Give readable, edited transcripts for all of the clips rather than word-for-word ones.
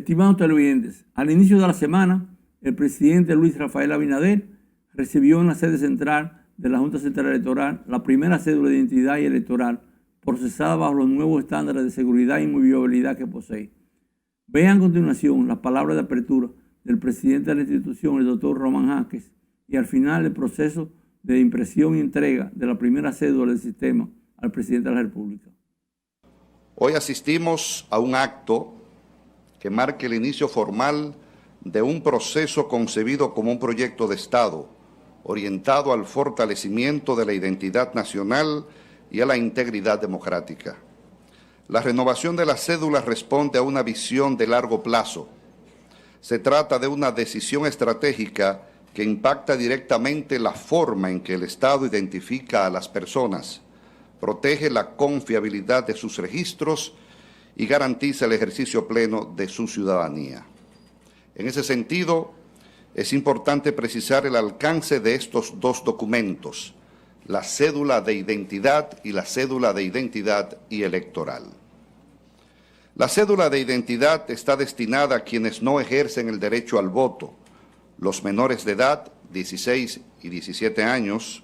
Estimados televidentes, al inicio de la semana, el presidente Luis Rafael Abinader recibió en la sede central de la Junta Central Electoral la primera cédula de identidad y electoral procesada bajo los nuevos estándares de seguridad y inviolabilidad que posee. Vean a continuación las palabras de apertura del presidente de la institución, el doctor Román Jaques, y al final el proceso de impresión y entrega de la primera cédula del sistema al presidente de la República. Hoy asistimos a un acto que marque el inicio formal de un proceso concebido como un proyecto de Estado, orientado al fortalecimiento de la identidad nacional y a la integridad democrática. La renovación de las cédulas responde a una visión de largo plazo. Se trata de una decisión estratégica que impacta directamente la forma en que el Estado identifica a las personas, protege la confiabilidad de sus registros y garantiza el ejercicio pleno de su ciudadanía. En ese sentido, es importante precisar el alcance de estos dos documentos, la cédula de identidad y la cédula de identidad y electoral. La cédula de identidad está destinada a quienes no ejercen el derecho al voto, los menores de edad, 16 y 17 años,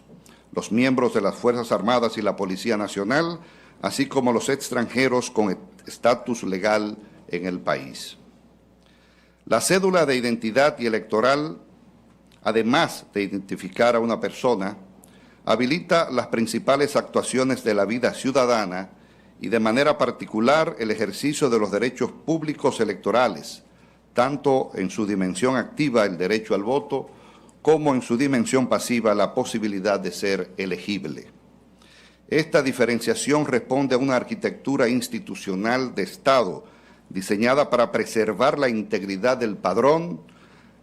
los miembros de las Fuerzas Armadas y la Policía Nacional, así como los extranjeros con estatus legal en el país. La cédula de identidad y electoral, además de identificar a una persona, habilita las principales actuaciones de la vida ciudadana y de manera particular el ejercicio de los derechos públicos electorales, tanto en su dimensión activa, el derecho al voto, como en su dimensión pasiva, la posibilidad de ser elegible. Esta diferenciación responde a una arquitectura institucional de Estado diseñada para preservar la integridad del padrón,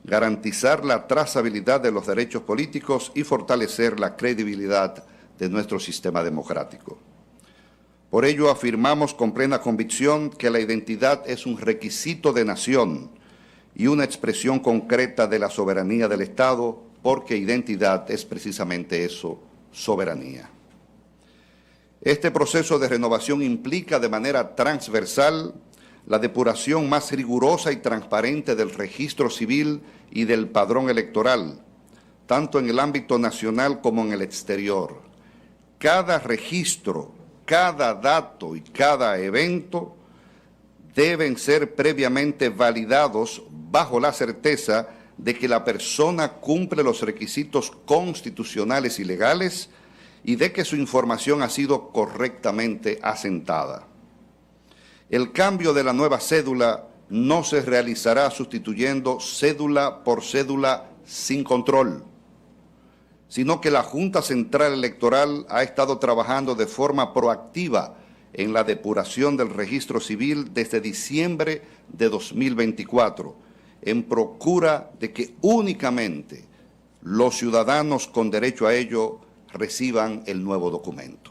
garantizar la trazabilidad de los derechos políticos y fortalecer la credibilidad de nuestro sistema democrático. Por ello afirmamos con plena convicción que la identidad es un requisito de nación y una expresión concreta de la soberanía del Estado, porque identidad es precisamente eso, soberanía. Este proceso de renovación implica de manera transversal la depuración más rigurosa y transparente del registro civil y del padrón electoral, tanto en el ámbito nacional como en el exterior. Cada registro, cada dato y cada evento deben ser previamente validados bajo la certeza de que la persona cumple los requisitos constitucionales y legales y de que su información ha sido correctamente asentada. El cambio de la nueva cédula no se realizará sustituyendo cédula por cédula sin control, sino que la Junta Central Electoral ha estado trabajando de forma proactiva en la depuración del registro civil desde diciembre de 2024, en procura de que únicamente los ciudadanos con derecho a ello reciban el nuevo documento.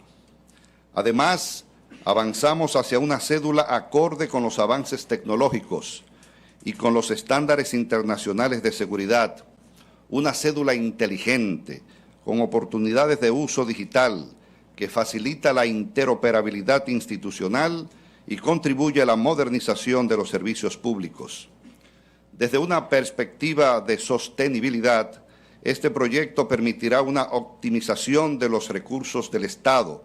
Además, avanzamos hacia una cédula acorde con los avances tecnológicos y con los estándares internacionales de seguridad, una cédula inteligente, con oportunidades de uso digital, que facilita la interoperabilidad institucional y contribuye a la modernización de los servicios públicos. Desde una perspectiva de sostenibilidad, este proyecto permitirá una optimización de los recursos del Estado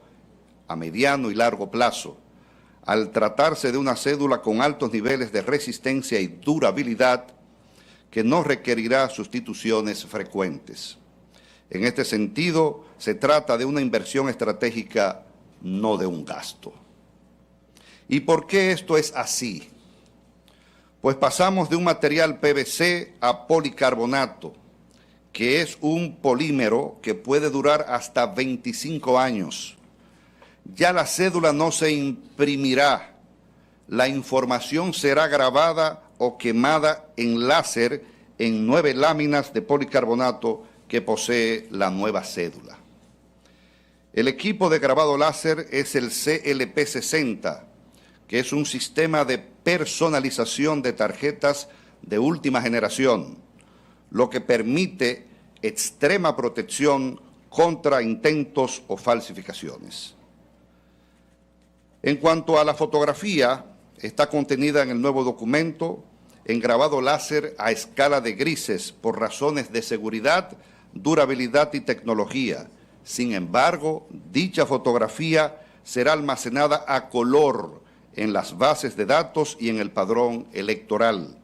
a mediano y largo plazo, al tratarse de una cédula con altos niveles de resistencia y durabilidad que no requerirá sustituciones frecuentes. En este sentido, se trata de una inversión estratégica, no de un gasto. ¿Y por qué esto es así? Pues pasamos de un material PVC a policarbonato, que es un polímero que puede durar hasta 25 años. Ya la cédula no se imprimirá, la información será grabada o quemada en láser en 9 láminas de policarbonato que posee la nueva cédula. El equipo de grabado láser es el CLP60, que es un sistema de personalización de tarjetas de última generación, lo que permite extrema protección contra intentos o falsificaciones. En cuanto a la fotografía, está contenida en el nuevo documento en grabado láser a escala de grises por razones de seguridad, durabilidad y tecnología. Sin embargo, dicha fotografía será almacenada a color en las bases de datos y en el padrón electoral.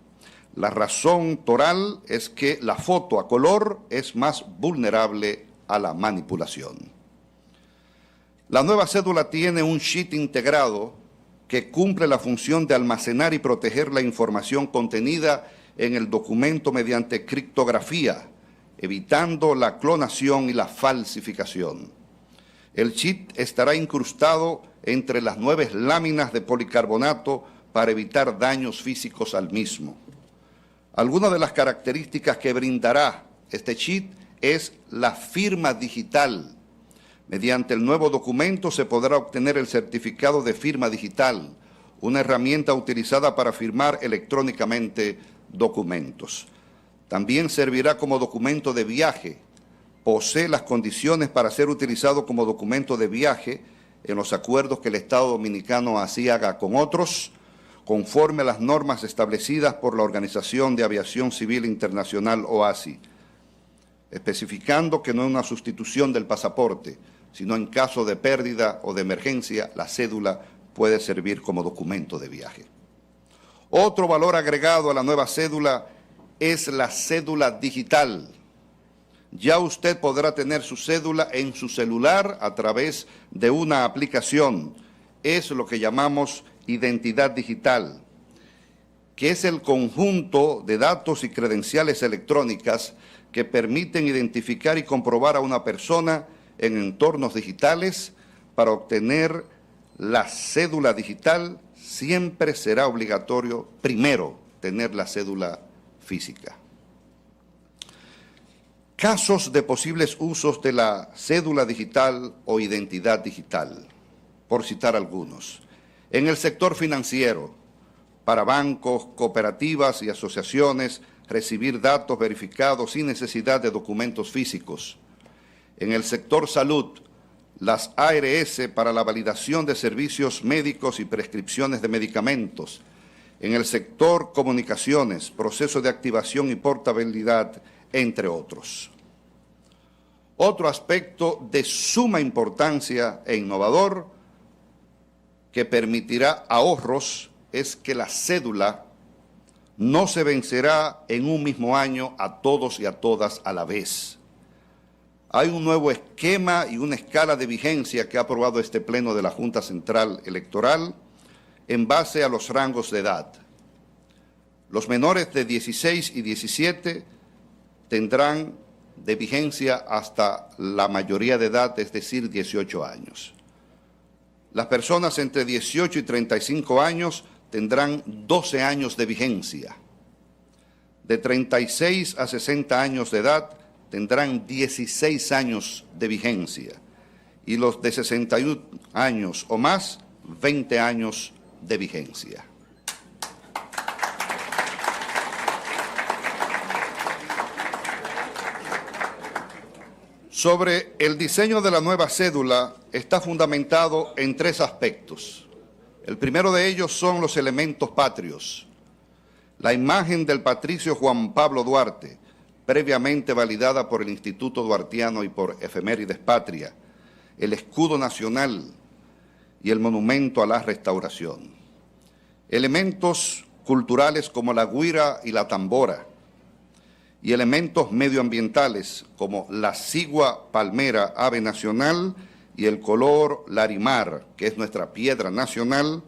La razón toral es que la foto a color es más vulnerable a la manipulación. La nueva cédula tiene un chip integrado que cumple la función de almacenar y proteger la información contenida en el documento mediante criptografía, evitando la clonación y la falsificación. El chip estará incrustado entre las 9 láminas de policarbonato para evitar daños físicos al mismo. Algunas de las características que brindará este chip es la firma digital. Mediante el nuevo documento se podrá obtener el certificado de firma digital, una herramienta utilizada para firmar electrónicamente documentos. También servirá como documento de viaje. Posee las condiciones para ser utilizado como documento de viaje en los acuerdos que el Estado Dominicano así haga con otros, conforme a las normas establecidas por la Organización de Aviación Civil Internacional OASI, especificando que no es una sustitución del pasaporte, sino en caso de pérdida o de emergencia, la cédula puede servir como documento de viaje. Otro valor agregado a la nueva cédula es la cédula digital. Ya usted podrá tener su cédula en su celular a través de una aplicación. Es lo que llamamos identidad digital, que es el conjunto de datos y credenciales electrónicas que permiten identificar y comprobar a una persona en entornos digitales. Para obtener la cédula digital siempre será obligatorio primero tener la cédula física. Casos de posibles usos de la cédula digital o identidad digital, por citar algunos. En el sector financiero, para bancos, cooperativas y asociaciones, recibir datos verificados sin necesidad de documentos físicos. En el sector salud, las ARS para la validación de servicios médicos y prescripciones de medicamentos. En el sector comunicaciones, proceso de activación y portabilidad, entre otros. Otro aspecto de suma importancia e innovador que permitirá ahorros es que la cédula no se vencerá en un mismo año a todos y a todas a la vez. Hay un nuevo esquema y una escala de vigencia que ha aprobado este Pleno de la Junta Central Electoral en base a los rangos de edad. Los menores de 16 y 17 tendrán de vigencia hasta la mayoría de edad, es decir, 18 años. Las personas entre 18 y 35 años tendrán 12 años de vigencia. De 36 a 60 años de edad tendrán 16 años de vigencia. Y los de 61 años o más, 20 años de vigencia. Sobre el diseño de la nueva cédula está fundamentado en 3 aspectos. El primero de ellos son los elementos patrios. La imagen del patricio Juan Pablo Duarte, previamente validada por el Instituto Duartiano y por Efemérides Patria, el escudo nacional y el monumento a la restauración. Elementos culturales como la güira y la tambora, y elementos medioambientales como la cigua palmera ave nacional y el color larimar, que es nuestra piedra nacional,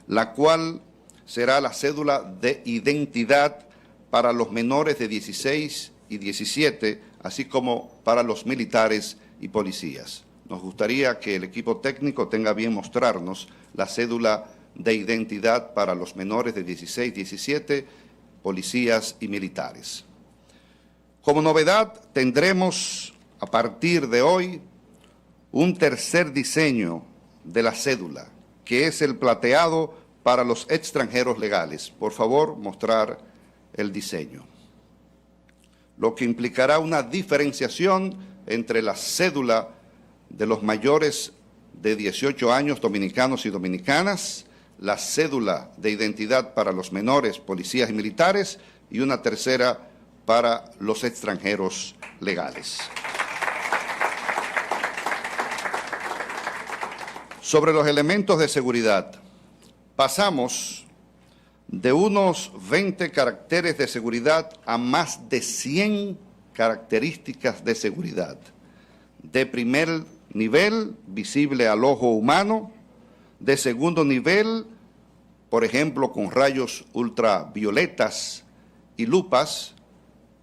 la cual será la cédula de identidad para los menores de 16 y 17, así como para los militares y policías. Nos gustaría que el equipo técnico tenga bien mostrarnos la cédula de identidad para los menores de 16, 17, policías y militares. Como novedad, tendremos a partir de hoy un tercer diseño de la cédula, que es el plateado para los extranjeros legales. Por favor, mostrar el diseño. Lo que implicará una diferenciación entre la cédula de los mayores de 18 años dominicanos y dominicanas, la cédula de identidad para los menores, policías y militares, y una tercera para los extranjeros legales. Sobre los elementos de seguridad, pasamos de unos 20 caracteres de seguridad a más de 100 características de seguridad. De primer nivel, visible al ojo humano; de segundo nivel, por ejemplo, con rayos ultravioletas y lupas,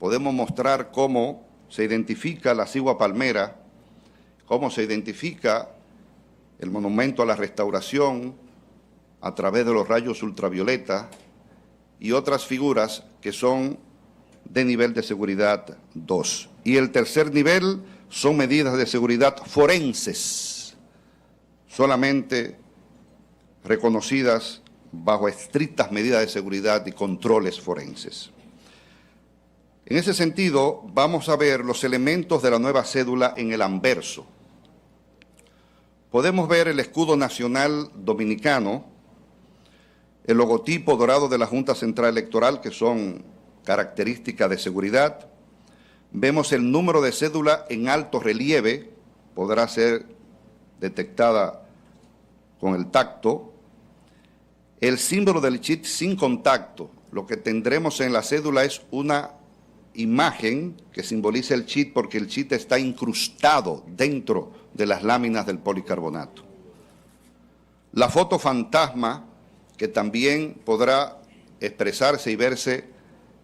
podemos mostrar cómo se identifica la cigua palmera, cómo se identifica el monumento a la Restauración a través de los rayos ultravioleta y otras figuras que son de nivel de seguridad 2. Y el tercer nivel son medidas de seguridad forenses, solamente reconocidas bajo estrictas medidas de seguridad y controles forenses. En ese sentido, vamos a ver los elementos de la nueva cédula en el anverso. Podemos ver el escudo nacional dominicano, el logotipo dorado de la Junta Central Electoral, que son características de seguridad. Vemos el número de cédula en alto relieve, podrá ser detectada con el tacto. El símbolo del chip sin contacto. Lo que tendremos en la cédula es una imagen que simboliza el chip, porque el chip está incrustado dentro de las láminas del policarbonato. La foto fantasma, que también podrá expresarse y verse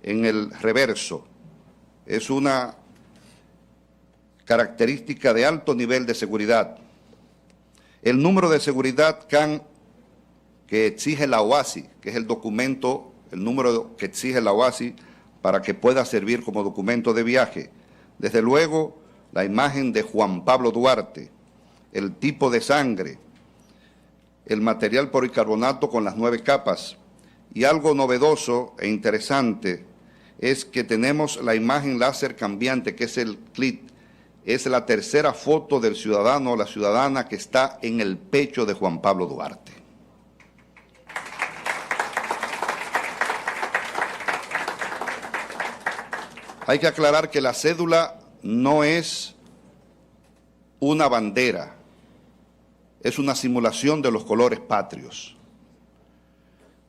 en el reverso, es una característica de alto nivel de seguridad. El número de seguridad CAN que exige la OASI, que es el documento, el número que exige la OASI para que pueda servir como documento de viaje. Desde luego, la imagen de Juan Pablo Duarte, el tipo de sangre, el material policarbonato con las 9 capas. Y algo novedoso e interesante es que tenemos la imagen láser cambiante, que es el CLIT. Es la tercera foto del ciudadano o la ciudadana que está en el pecho de Juan Pablo Duarte. Hay que aclarar que la cédula no es una bandera, es una simulación de los colores patrios.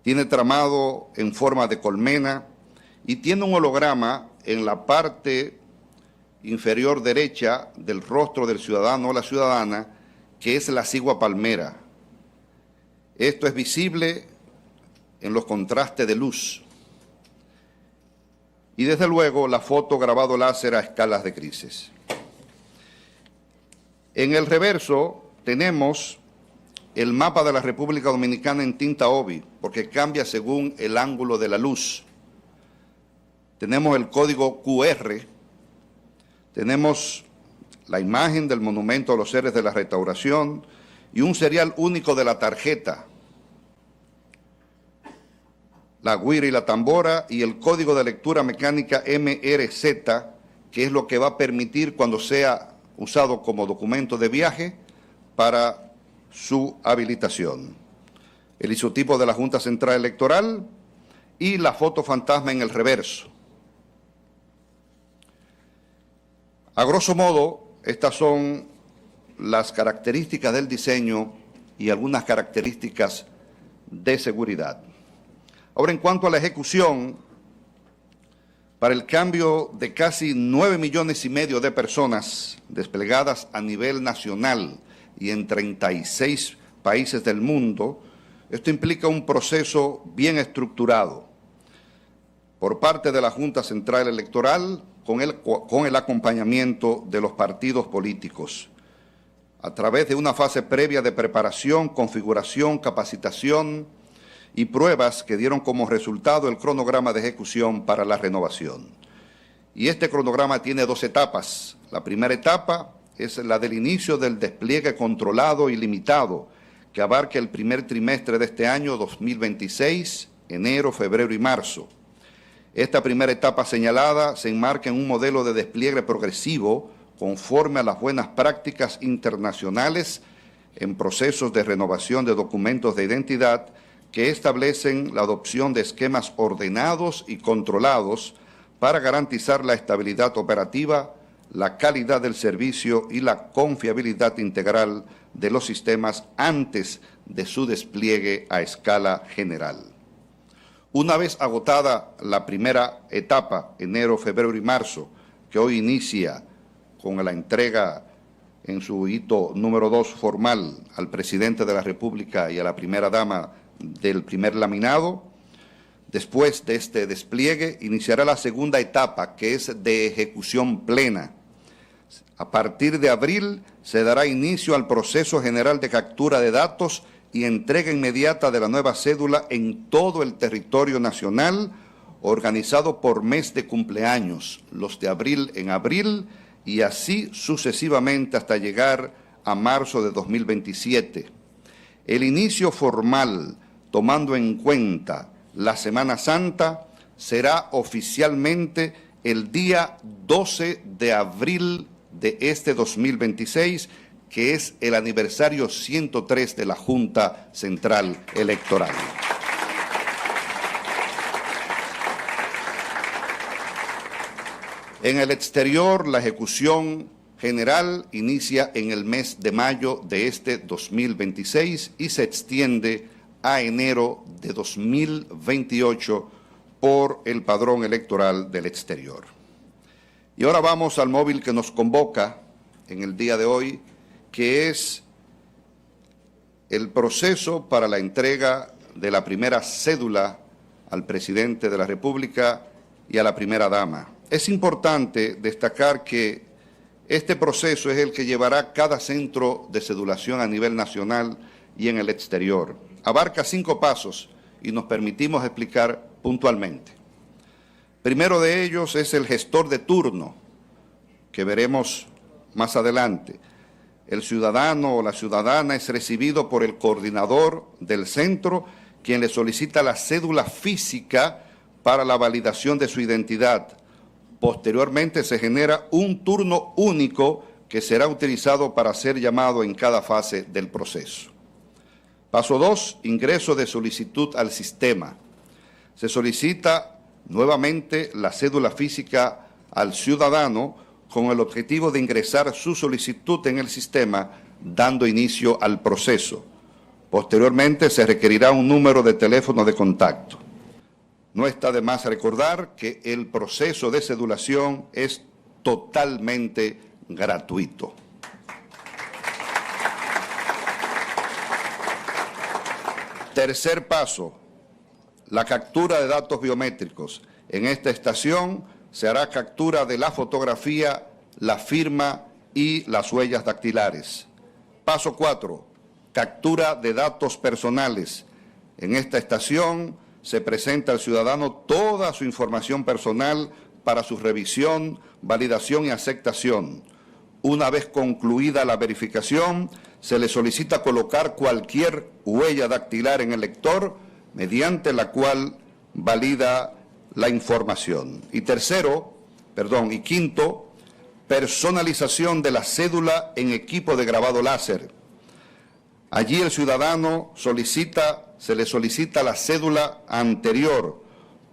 Tiene tramado en forma de colmena y tiene un holograma en la parte inferior derecha del rostro del ciudadano o la ciudadana, que es la cigua palmera. Esto es visible en los contrastes de luz. Y desde luego la foto grabado láser a escalas de grises. En el reverso tenemos el mapa de la República Dominicana en tinta obi, porque cambia según el ángulo de la luz. Tenemos el código QR, tenemos la imagen del monumento a los héroes de la Restauración y un serial único de la tarjeta, la güira y la tambora, y el código de lectura mecánica MRZ, que es lo que va a permitir cuando sea usado como documento de viaje para su habilitación. El isotipo de la Junta Central Electoral y la foto fantasma en el reverso. A grosso modo, estas son las características del diseño y algunas características de seguridad. Ahora, en cuanto a la ejecución, para el cambio de casi 9,5 millones de personas desplegadas a nivel nacional y en 36 países del mundo, esto implica un proceso bien estructurado por parte de la Junta Central Electoral con el acompañamiento de los partidos políticos, a través de una fase previa de preparación, configuración, capacitación y pruebas que dieron como resultado el cronograma de ejecución para la renovación. Y este cronograma tiene 2 etapas. La primera etapa es la del inicio del despliegue controlado y limitado, que abarca el primer trimestre de este año 2026, enero, febrero y marzo. Esta primera etapa señalada se enmarca en un modelo de despliegue progresivo conforme a las buenas prácticas internacionales en procesos de renovación de documentos de identidad que establecen la adopción de esquemas ordenados y controlados para garantizar la estabilidad operativa, la calidad del servicio y la confiabilidad integral de los sistemas antes de su despliegue a escala general. Una vez agotada la primera etapa, enero, febrero y marzo, que hoy inicia con la entrega en su hito número 2 formal al presidente de la República y a la primera dama del primer laminado, después de este despliegue iniciará la segunda etapa, que es de ejecución plena. A partir de abril se dará inicio al proceso general de captura de datos y entrega inmediata de la nueva cédula en todo el territorio nacional, organizado por mes de cumpleaños, los de abril en abril y así sucesivamente hasta llegar a marzo de 2027. El inicio formal, tomando en cuenta la Semana Santa, será oficialmente el día 12 de abril de este 2026, que es el aniversario 103 de la Junta Central Electoral. En el exterior, la ejecución general inicia en el mes de mayo de este 2026 y se extiende a enero de 2028 por el padrón electoral del exterior. Y ahora vamos al móvil que nos convoca en el día de hoy, que es el proceso para la entrega de la primera cédula al presidente de la República y a la primera dama. Es importante destacar que este proceso es el que llevará cada centro de cedulación a nivel nacional y en el exterior. Abarca 5 pasos y nos permitimos explicar puntualmente. Primero de ellos es el gestor de turno, que veremos más adelante. El ciudadano o la ciudadana es recibido por el coordinador del centro, quien le solicita la cédula física para la validación de su identidad. Posteriormente se genera un turno único que será utilizado para ser llamado en cada fase del proceso. Paso 2, ingreso de solicitud al sistema. Se solicita nuevamente la cédula física al ciudadano con el objetivo de ingresar su solicitud en el sistema, dando inicio al proceso. Posteriormente se requerirá un número de teléfono de contacto. No está de más recordar que el proceso de cedulación es totalmente gratuito. Tercer paso, la captura de datos biométricos. En esta estación se hará captura de la fotografía, la firma y las huellas dactilares. Paso 4, captura de datos personales. En esta estación se presenta al ciudadano toda su información personal para su revisión, validación y aceptación. Una vez concluida la verificación, se le solicita colocar cualquier huella dactilar en el lector, mediante la cual valida la información. Y quinto, personalización de la cédula en equipo de grabado láser. Allí el ciudadano se le solicita la cédula anterior.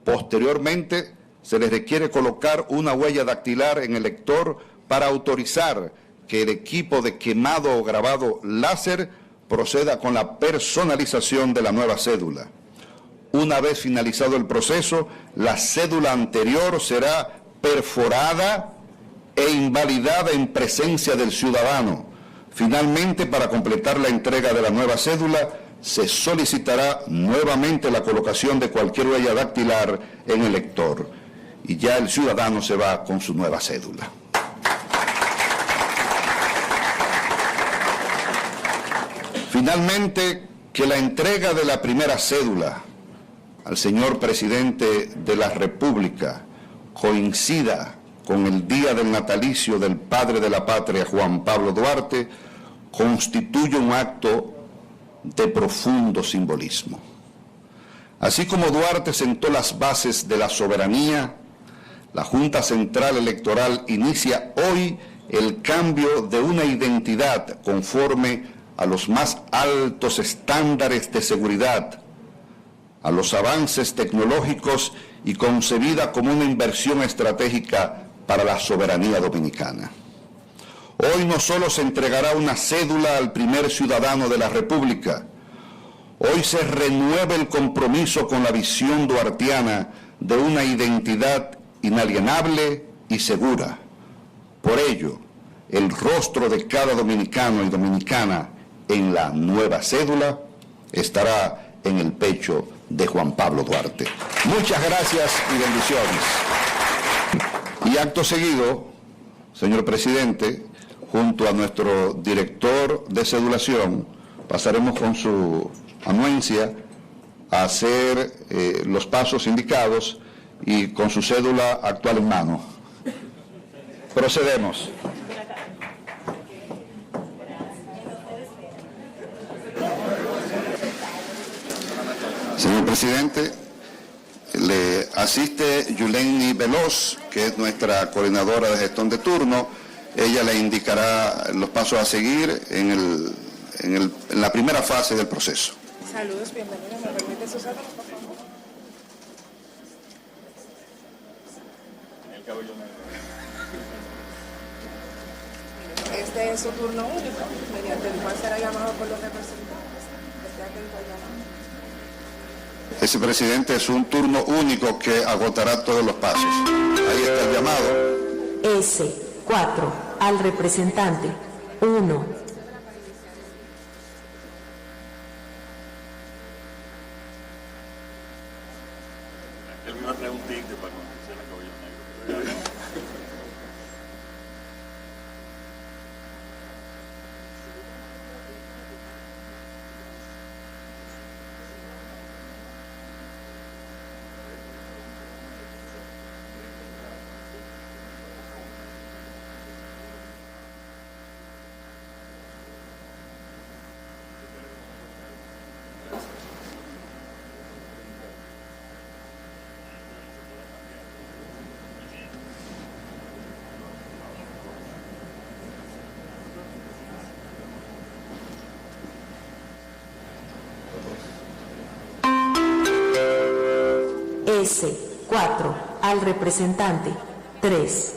Posteriormente, se le requiere colocar una huella dactilar en el lector para autorizar que el equipo de quemado o grabado láser proceda con la personalización de la nueva cédula. Una vez finalizado el proceso, la cédula anterior será perforada e invalidada en presencia del ciudadano. Finalmente, para completar la entrega de la nueva cédula, se solicitará nuevamente la colocación de cualquier huella dactilar en el lector y ya el ciudadano se va con su nueva cédula. Finalmente, que la entrega de la primera cédula al señor presidente de la República coincida con el día del natalicio del padre de la patria, Juan Pablo Duarte, constituye un acto de profundo simbolismo. Así como Duarte sentó las bases de la soberanía, la Junta Central Electoral inicia hoy el cambio de una identidad conforme a los más altos estándares de seguridad, a los avances tecnológicos y concebida como una inversión estratégica para la soberanía dominicana. Hoy no solo se entregará una cédula al primer ciudadano de la República, hoy se renueva el compromiso con la visión duartiana de una identidad inalienable y segura. Por ello, el rostro de cada dominicano y dominicana en la nueva cédula estará en el pecho de Juan Pablo Duarte. Muchas gracias y bendiciones. Y acto seguido, señor presidente, junto a nuestro director de cedulación, pasaremos con su anuencia a hacer los pasos indicados y con su cédula actual en mano. Procedemos. Señor presidente, le asiste Yuleni Veloz, que es nuestra coordinadora de gestión de turno. Ella le indicará los pasos a seguir en la primera fase del proceso. Saludos, bienvenidos. ¿Me permite su cédula, por favor? El cabello negro. Este es su turno único, mediante el cual será llamado por los representantes. Desde aquel llamado. Ese presidente es un turno único que agotará todos los pasos. Ahí está el llamado. S4 al representante 1. Él me iba a traer un tigre para cuando hiciera el cabello negro. S4 al representante 3.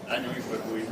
Año y fue muy.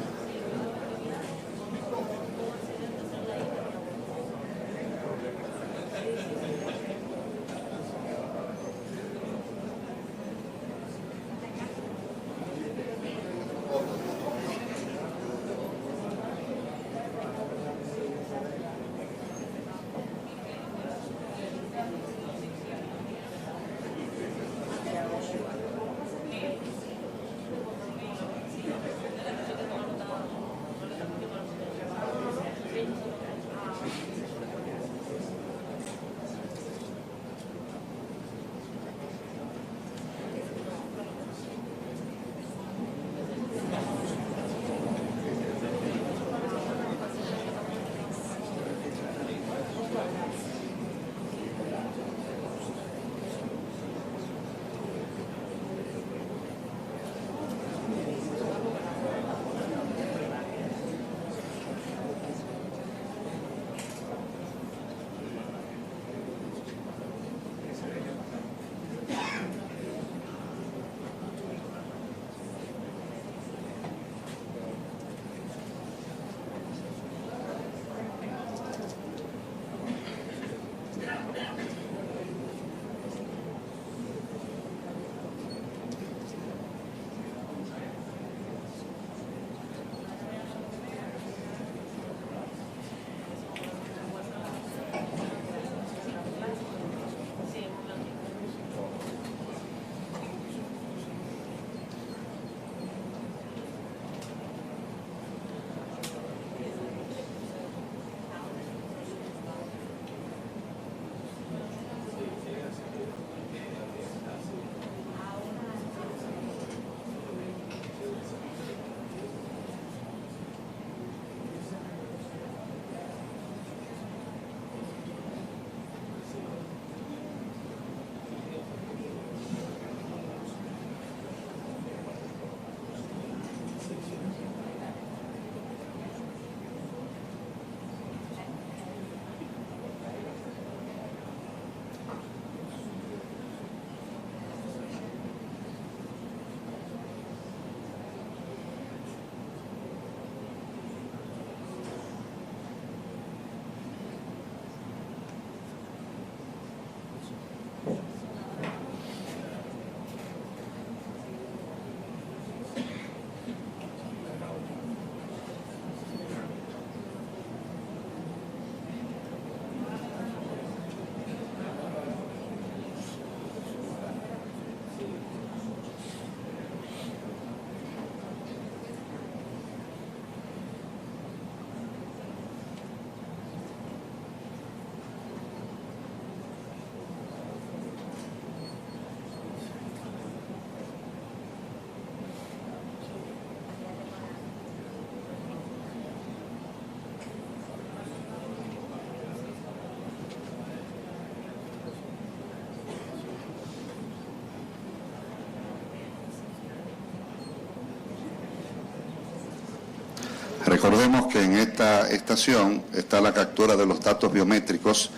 Recordemos que en esta estación está la captura de los datos biométricos,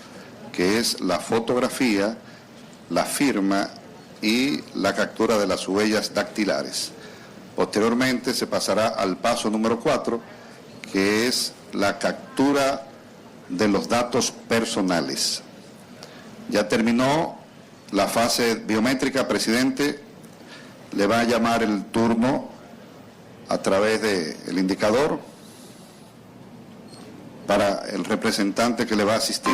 que es la fotografía, la firma y la captura de las huellas dactilares. Posteriormente se pasará al paso número 4, que es la captura de los datos personales. Ya terminó la fase biométrica, presidente. Le va a llamar el turno a través del indicador para el representante que le va a asistir.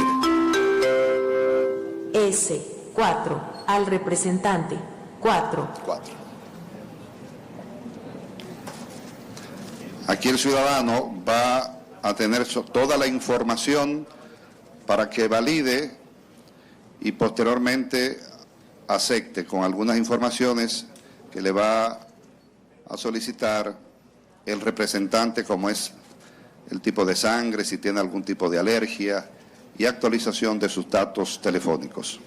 S4 al representante 4. Aquí el ciudadano va a tener toda la información para que valide y posteriormente acepte con algunas informaciones que le va a solicitar el representante, como es el tipo de sangre, si tiene algún tipo de alergia y actualización de sus datos telefónicos.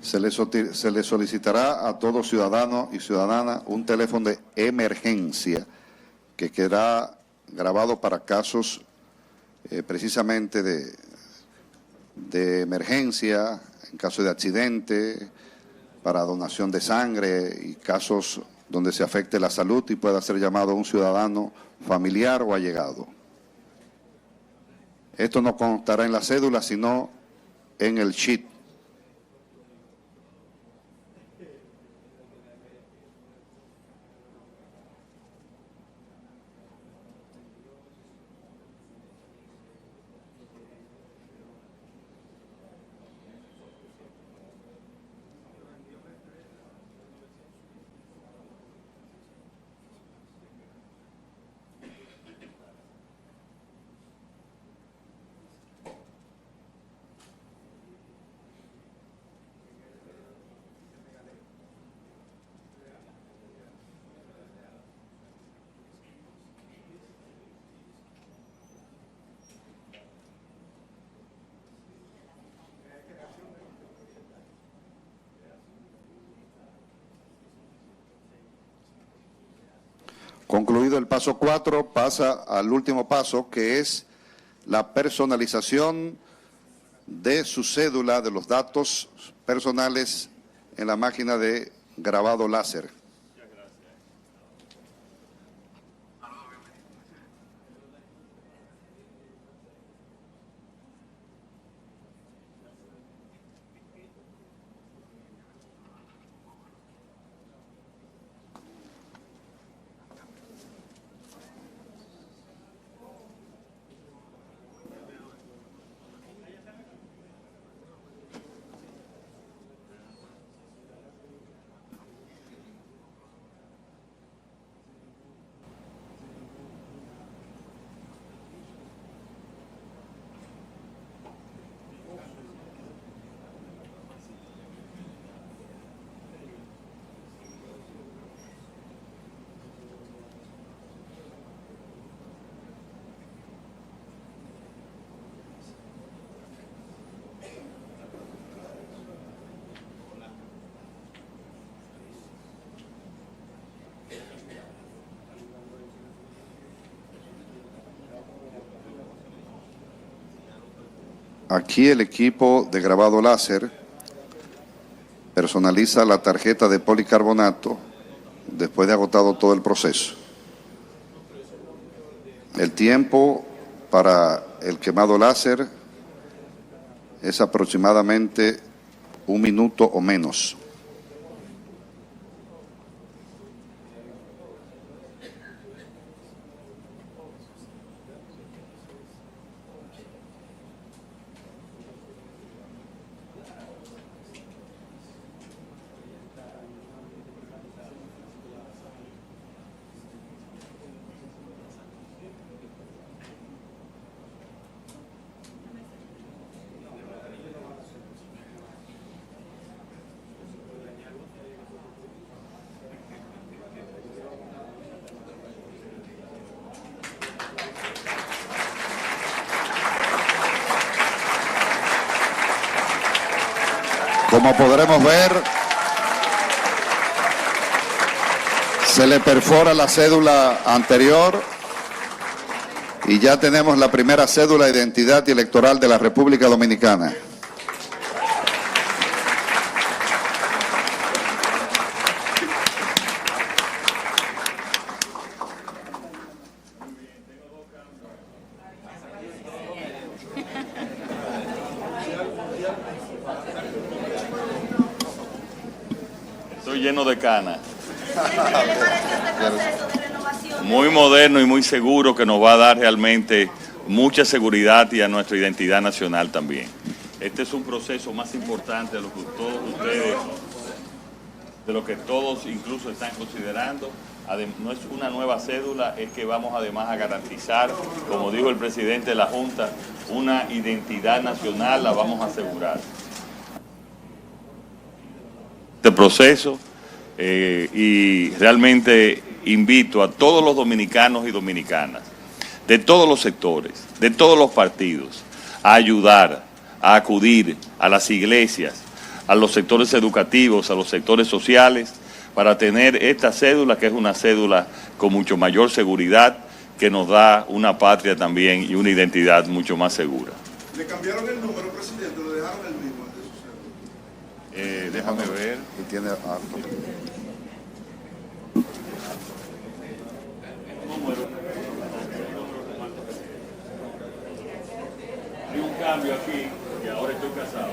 Se le solicitará a todo ciudadano y ciudadana un teléfono de emergencia que quedará grabado para casos precisamente de emergencia, en caso de accidente, para donación de sangre y casos donde se afecte la salud y pueda ser llamado un ciudadano familiar o allegado. Esto no constará en la cédula, sino en el chip. Concluido el paso 4, pasa al último paso, que es la personalización de su cédula, de los datos personales en la máquina de grabado láser. Aquí el equipo de grabado láser personaliza la tarjeta de policarbonato después de agotado todo el proceso. El tiempo para el quemado láser es aproximadamente 1 minuto o menos. Como podremos ver, se le perfora la cédula anterior y ya tenemos la primera cédula de identidad y electoral de la República Dominicana. Estoy lleno de canas. ¿Qué le parece este proceso de renovación? Muy moderno y muy seguro, que nos va a dar realmente mucha seguridad y a nuestra identidad nacional también. Este es un proceso más importante de lo que todos ustedes, de lo que todos incluso están considerando. No es una nueva cédula, es que vamos además a garantizar, como dijo el presidente de la Junta, una identidad nacional, la vamos a asegurar. Este proceso y realmente invito a todos los dominicanos y dominicanas de todos los sectores, de todos los partidos, a ayudar, a acudir a las iglesias, a los sectores educativos, a los sectores sociales, para tener esta cédula, que es una cédula con mucho mayor seguridad, que nos da una patria también y una identidad mucho más segura. ¿Le cambiaron el número, presidente? ¿Lo dejaron el mismo? Déjame ver. Y tiene Hay un cambio aquí, que ahora estoy casado.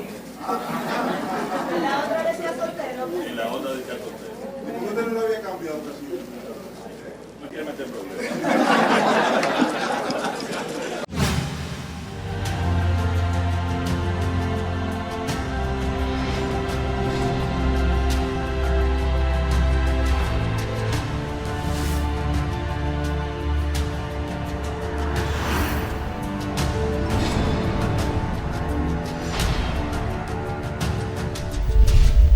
La otra decía soltero. Y la otra decía soltero. ¿Usted no lo había cambiado, presidente? No quiere meter problemas.